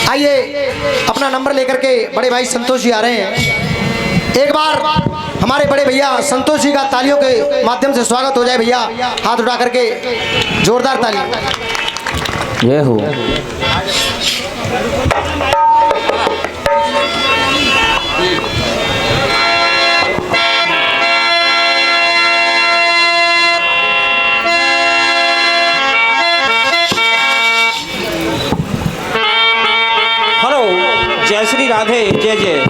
आइए अपना नंबर लेकर के बड़े भाई संतोष जी आ रहे हैं। एक बार हमारे बड़े भैया संतोष जी का तालियों के माध्यम से स्वागत हो जाए। भैया हाथ उठा करके जोरदार ताली। ये हो जय श्री राधे जय जय।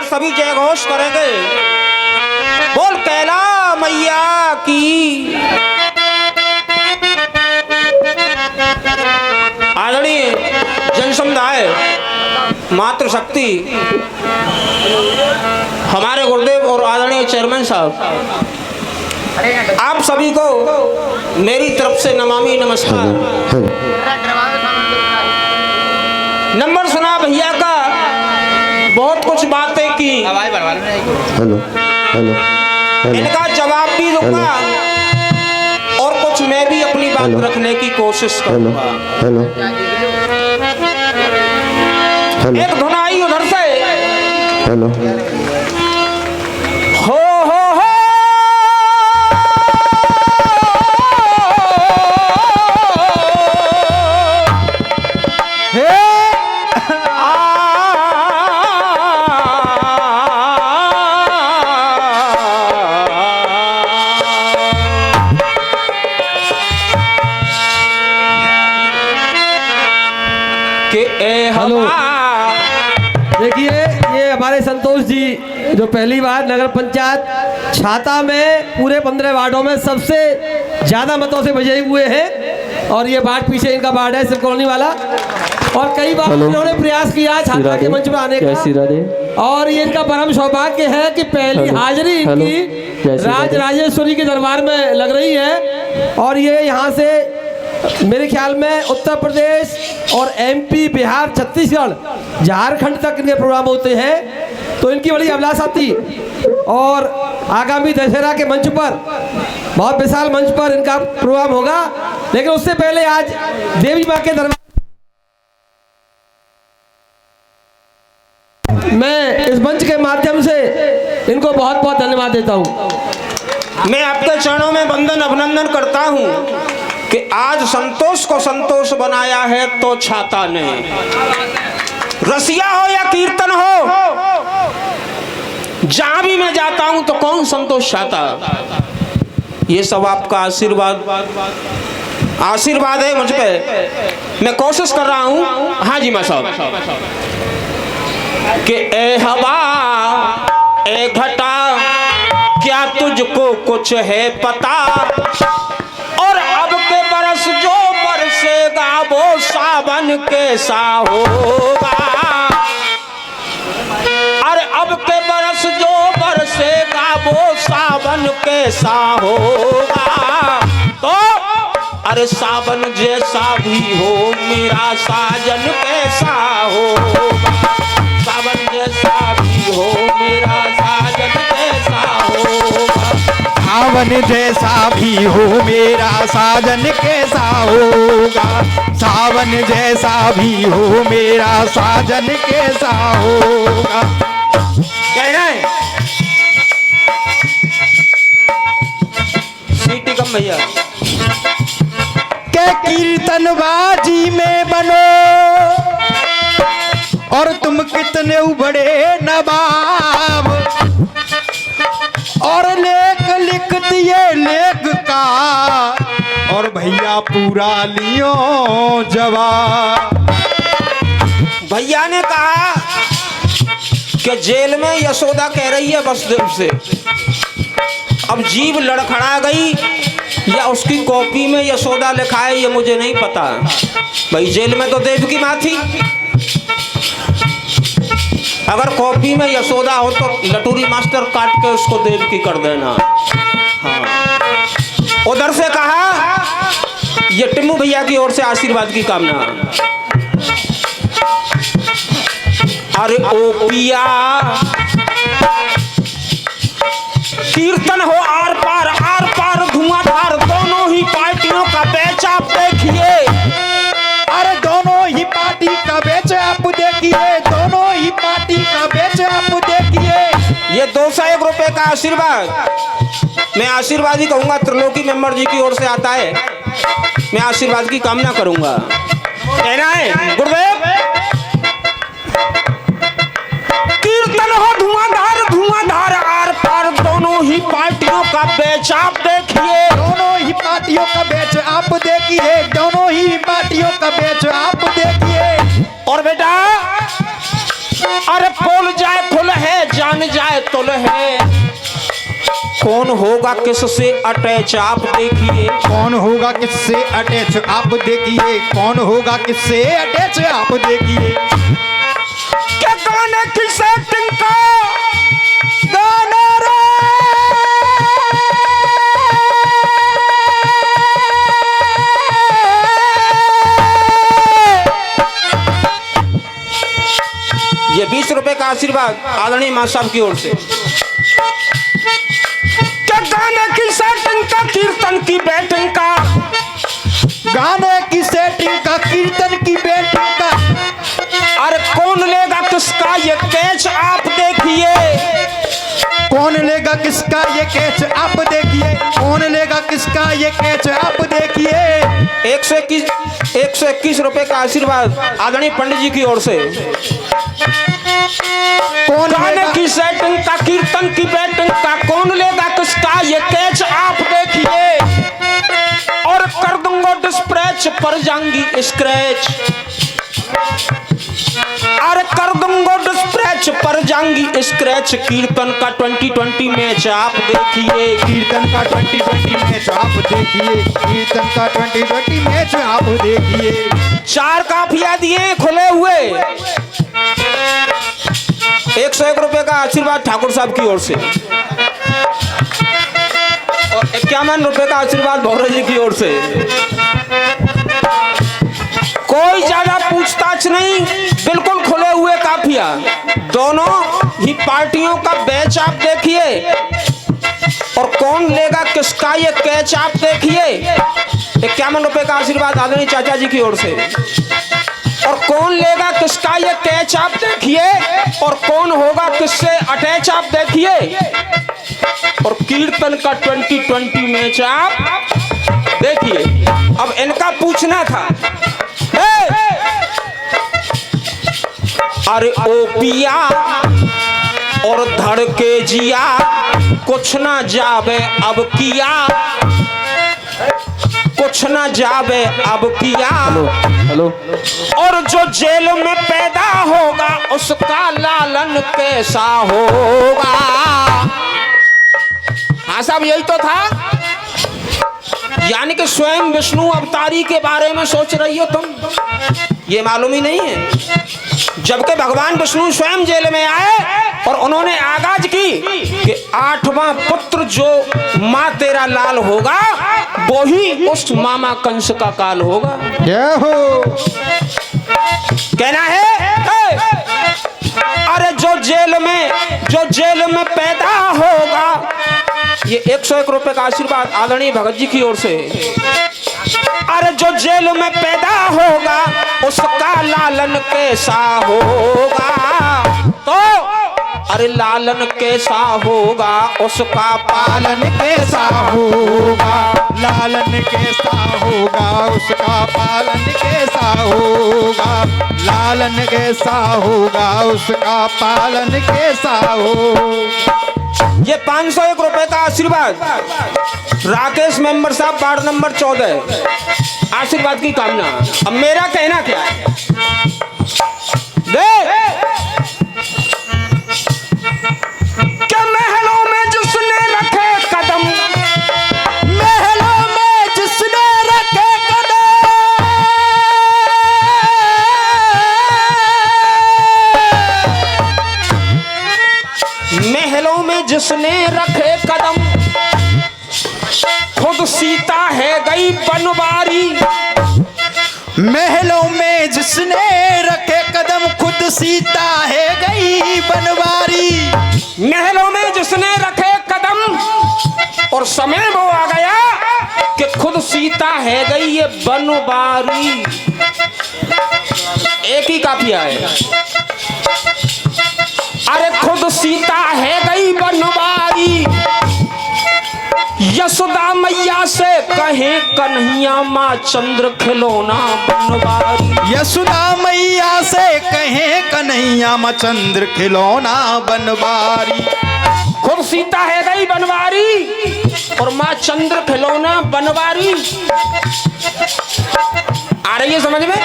सभी जय घोष करेंगे। बोल कैला मैया की। आदरणीय जन समुदाय, मातृशक्ति, हमारे गुरुदेव और आदरणीय चेयरमैन साहब, आप सभी को मेरी तरफ से नमामि नमस्कार। नंबर सुना भैया का, बहुत कुछ बातें की, हेलो हेलो इनका जवाब भी दूंगा और कुछ मैं भी अपनी बात रखने की कोशिश करूंगा। हेलो एक धुन आई उधर से, हेलो हो देखिए, ये हमारे संतोष जी जो पहली बार नगर पंचायत छाता में पूरे 15 वार्डों में सबसे ज्यादा मतों से विजयी हुए हैं। और ये वार्ड पीछे इनका वार्ड है, सिर्फ कॉलोनी वाला। और कई बार इन्होंने प्रयास किया छाता के मंच में आने का, और ये इनका परम सौभाग्य है कि पहली हाजिरी इनकी राज राजेश्वरी के दरबार में लग रही है। और ये यहाँ से मेरे ख्याल में उत्तर प्रदेश और एमपी, बिहार, छत्तीसगढ़, झारखंड तक इनके प्रोग्राम होते हैं। तो इनकी बड़ी अभिलाषा थी और आगामी दशहरा के मंच पर, बहुत विशाल मंच पर इनका प्रोग्राम होगा। लेकिन उससे पहले आज देवी माँ के दरबार मैं इस मंच के माध्यम से इनको बहुत बहुत धन्यवाद देता हूँ। मैं आपके चरणों में वंदन अभिनंदन करता हूँ कि आज संतोष को संतोष बनाया है तो छाता ने। रसिया हो या कीर्तन हो, जहां भी मैं जाता हूं तो कौन संतोष चाहता। ये सब आपका आशीर्वाद, आशीर्वाद है मुझ पे, मैं कोशिश कर रहा हूँ। हाँ जी मां साहब, कि ए हवा ए घटा क्या तुझको कुछ है पता, और अब के बरस जो बरसेगा वो सावन कैसा होगा, अरे अब के बरस जो बरसेगा वो सावन कैसा होगा। तो अरे सावन जैसा भी हो मेरा साजन कैसा होगा, सावन जैसा भी हो मेरा साजन कैसा होगा, सावन जैसा भी हो मेरा साजन कैसा होगा, सावन जैसा भी हो मेरा साजन कैसा होगा। कहना है सीटी कम भैया, के कीर्तनबाजी में बनो और तुम कितने बड़े नवाब, और लेख लिख दिए लेख का और भैया पूरा लियो जवाब। भैया ने कहा कि जेल में यशोदा कह रही है वसुदेव से, अब जीभ लड़खड़ा गई या उसकी कॉपी में यशोदा लिखा है ये मुझे नहीं पता। भाई जेल में तो देवकी माँ थी, अगर कॉपी में यशोदा हो तो लटूरी मास्टर काट के उसको देवकी कर देना। हाँ, उधर से कहा ये टिम्मू भैया की ओर से आशीर्वाद की कामना। अरे ओ पिया कीर्तन हो आर पार धुआंधार, दोनों ही पार्टियों का बेच आप देखिए, अरे दोनों ही पार्टी का बेच आप देखिए, दोनों ही पार्टी का बेच आप देखिए। ये 201 रुपए का आशीर्वाद मैं आशीर्वाद ही कहूंगा, त्रिलोकी मेंबर जी की ओर से आता है, मैं आशीर्वाद की कामना करूंगा। कहना है गुरुदेव, कीर्तन हो धुआंधार आर पार, दोनों ही पार्टियों का बेच आप देखिए, दोनों ही पार्टियों का बेच आप देखिए, दोनों ही पार्टियों का बेच आप देखिए। और बेटा अरे पोल जाए खुल है, जान जाए तुल है, कौन होगा किससे अटैच आप देखिए, कौन होगा किससे अटैच आप देखिए, कौन होगा किससे अटैच आप देखिए। क्या गाने की सेटिंग का गाना रे, ये 20 रुपए का आशीर्वाद आदरणीय मां साहब की ओर से। क्या गाने की सेटिंग का कीर्तन की बैटिंग का, गाने की सेटिंग का कीर्तन की बैटिंग का, अरे कौन लेगा किसका ये कैच आप देखिए, कौन लेगा किसका ये कैच आप देखिए, कौन लेगा किसका ये कैच आप देखिए। 121 रुपए का आशीर्वाद आदरणीय पंडित जी की ओर से। कौन गाने की सेटिंग का कीर्तन की बैटिंग का, कौन लेगा किसका ये कैच आप देखिए, और कर दूंगा डिस्पैच पर जाऊंगी स्क्रैच, अरे कर दूंगा डिस्पैच पर जाऊंगी स्क्रैच, कीर्तन का 2020 मैच आप देखिए, कीर्तन का 2020 मैच आप देखिए, कीर्तन का 2020 मैच आप देखिए। 4 काफिया दिए खुले हुए, 101 रुपए का आशीर्वाद ठाकुर साहब की ओर से, और 51 रुपए का आशीर्वाद भौरा जी की ओर से। कोई ज्यादा पूछताछ नहीं, बिल्कुल खुले हुए काफिया, दोनों ही पार्टियों का बैच आप देखिए, और कौन लेगा किसका ये कैच आप देखिए। 51 रुपए का आशीर्वाद आदरणीय चाचा जी की ओर से, और कौन लेगा किसका ये कैच आप देखिए, और कौन होगा किससे अटैच आप देखिए, और कीर्तन का 2020 मैच आप देखिए। अब इनका पूछना था, अरे ओ पिया और धड़के जिया, कुछ ना जावे अब किया, कुछ ना जावे अब किया। हेलो और जो जेल में पैदा होगा उसका लालन कैसा होगा। हाँ साहब, यही तो था। यानी कि स्वयं विष्णु अवतारी के बारे में सोच रही हो तुम, ये मालूम ही नहीं है। जबकि भगवान विष्णु स्वयं जेल में आए और उन्होंने आगाज की कि 8वां पुत्र जो माँ तेरा लाल होगा वो ही उस मामा कंस का काल होगा। जय हो। कहना है अरे जो जेल में पैदा होगा, ये 101 रुपए का आशीर्वाद आदरणीय भगत जी की ओर से। अरे जो जेल में पैदा होगा उसका लालन कैसा होगा। तो अरे लालन कैसा होगा उसका पालन कैसा होगा। लालन कैसा होगा उसका पालन कैसा होगा। लालन कैसा होगा उसका पालन कैसा होगा। ये 501 रुपए का आशीर्वाद राकेश मेंबर साहब वार्ड नंबर 14, आशीर्वाद की कामना। अब मेरा कहना क्या है, क्या महलों में जिसने रखे कदम, महलों में जिसने रखे कदम, महलों में जिसने रखे कदम खुद सीता है गई बनवारी। महलों में जिसने रखे कदम खुद सीता है गई बनवारी। महलों में जिसने रखे कदम और समय वो आ गया कि खुद सीता है गई ये बनवारी। एक ही काफिया है। अरे खुद सीता है गई बनवारी। यशोदा मैया से कहे कन्हैया माँ चंद्र खिलौना बनवारी। यशोदा मैया से कहे कन्हैया माँ चंद्र खिलौना बनवारी। खुद सीता है गई बनवारी और माँ चंद्र खिलौना बनवारी। आ रही है समझ में?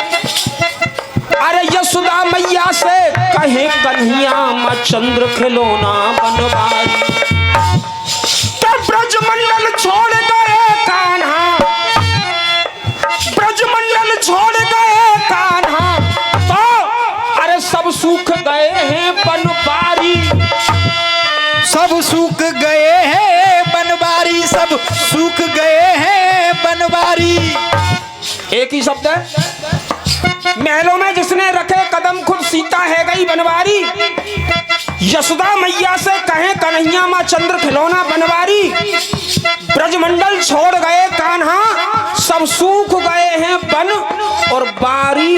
अरे यशोदा मैया से कहे कन्हैया माँ चंद्र खिलौना बनवारी। ब्रजमंडल छोड़ गए कान्हा, ब्रजमंडल छोड़ गए कान्हा, तो अरे सब सूख गए हैं बनवारी। सब सूख गए हैं बनवारी। सब सूख गए हैं बनवारी। एक ही शब्द है। महलों में जिसने रखे कदम खुद सीता है गई बनवारी। यशोदा मैया से कहे कन्हैया माँ चंद्र खिलौना बनवारी। ब्रजमंडल छोड़ गए कान्हा, सब सूख गए हैं बन और बारी।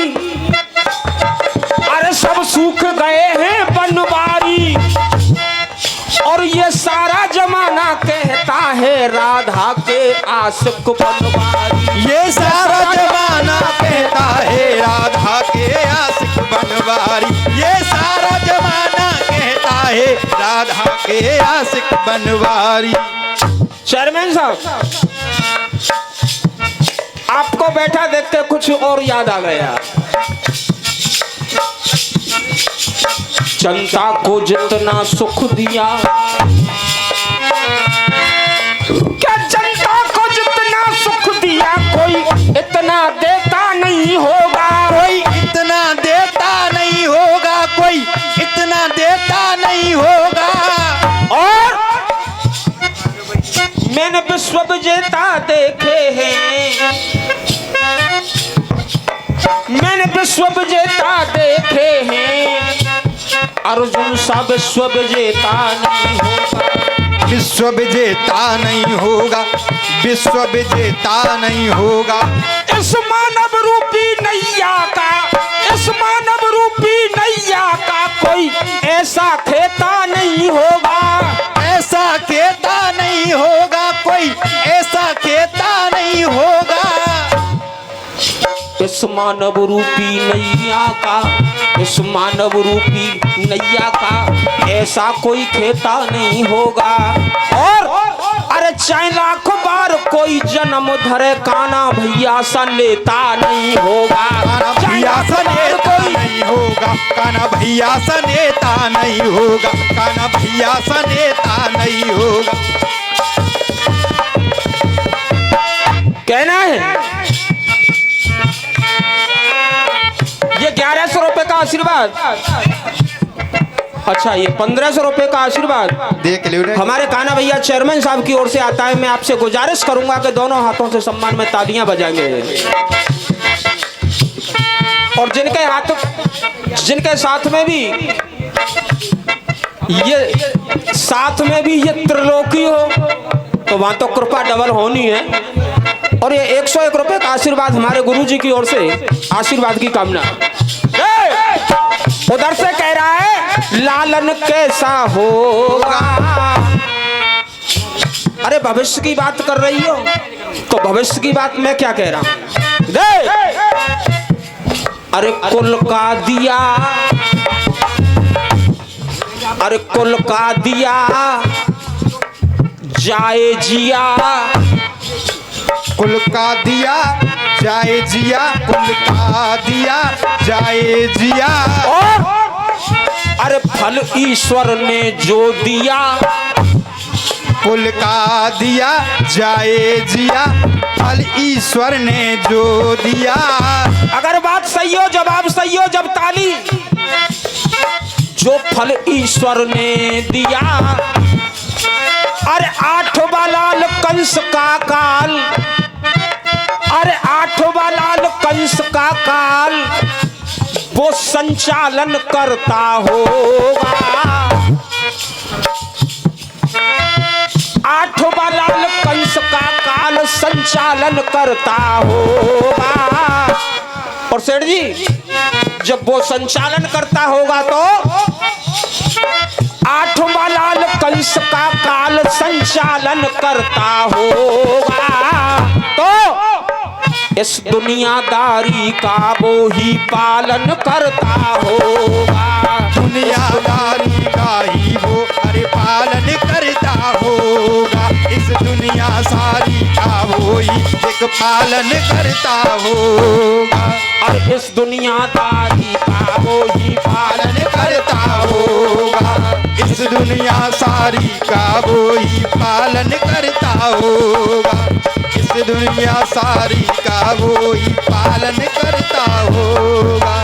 अरे सब सूख गए हैं बनवारी। और ये सारा जमाना कहता है राधा के आशिक बनवारी। ये सारा जमाना कहता है राधा के आशिक बनवारी। ये सारा जमाना कहता है राधा के आशिक बनवारी। चेयरमैन साहब, आपको बैठा देख के कुछ और याद आ गया। जनता को जितना सुख दिया, क्या जनता को जितना सुख दिया कोई इतना देता नहीं होगा। कोई इतना देता नहीं होगा। कोई इतना देता नहीं होगा। और मैंने विश्व विजेता देखे हैं, मैंने विश्व विजेता देखे हैं, अर्जुन सा विश्व विजेता नहीं होगा। विश्व विजेता नहीं होगा। विश्व विजेता नहीं होगा। इस मानव रूपी नैया का, इस मानव रूपी नैया का कोई ऐसा खेता नहीं होगा। ऐसा खेता नहीं होगा। कोई ऐसा खेता नहीं होगा। इस मानव रूपी नैया का, इस मानव रूपी नैया का ऐसा कोई खेता नहीं होगा। और अरे अरे चाहे लाख बार कोई जन्म धरे काना भैया सा नेता नहीं होगा। काना चाहे भैया लाख सा बार नेता कोई नहीं होगा, काना भैया सा नेता नहीं होगा, काना भैया सा नेता नहीं होगा। कहना है ये 1100 रुपए का आशीर्वाद, अच्छा ये 1500 रुपए का आशीर्वाद देख लो ना। हमारे काना भैया चेयरमैन साहब की ओर से आता है। मैं आपसे गुजारिश करूंगा कि दोनों हाथों से सम्मान में तालियां बजाएंगे। और जिनके साथ में भी ये त्रिलोकी हो तो वहां तो कृपा डबल होनी है। और ये 101 रुपए का आशीर्वाद हमारे गुरुजी की ओर से आशीर्वाद की कामना। उधर से कह रहा है लालन कैसा होगा। अरे भविष्य की बात कर रही हो तो भविष्य की बात मैं क्या कह रहा हूं। अरे कुल का दिया, अरे कुल का दिया जाए जिया, कुल का दिया जाए जिया, कुल का दिया जाए जिया। अरे फल ईश्वर ने जो दिया, कुल का दिया जाए जिया, फल ईश्वर ने जो दिया। अगर बात सही हो जवाब सही हो जब ताली। जो फल ईश्वर ने दिया, अरे 8वां लाल कंस का काल, अरे 8वां लाल कंस का काल वो संचालन करता होगा। 8वां लाल कंस का काल संचालन करता होगा। और सेठ जी जब वो संचालन करता होगा तो 8वां लाल कंस का काल संचालन करता होगा तो इस दुनियादारी का वो ही पालन करता होगा। दुनियादारी का ही वो अरे पालन करता होगा। इस दुनिया सारी का वो ही एक पालन करता होगा। और इस दुनियादारी का वो ही पालन करता होगा। इस दुनिया सारी का वो ही पालन करता होगा। इस दुनिया सारी का वो ही पालन करता होगा।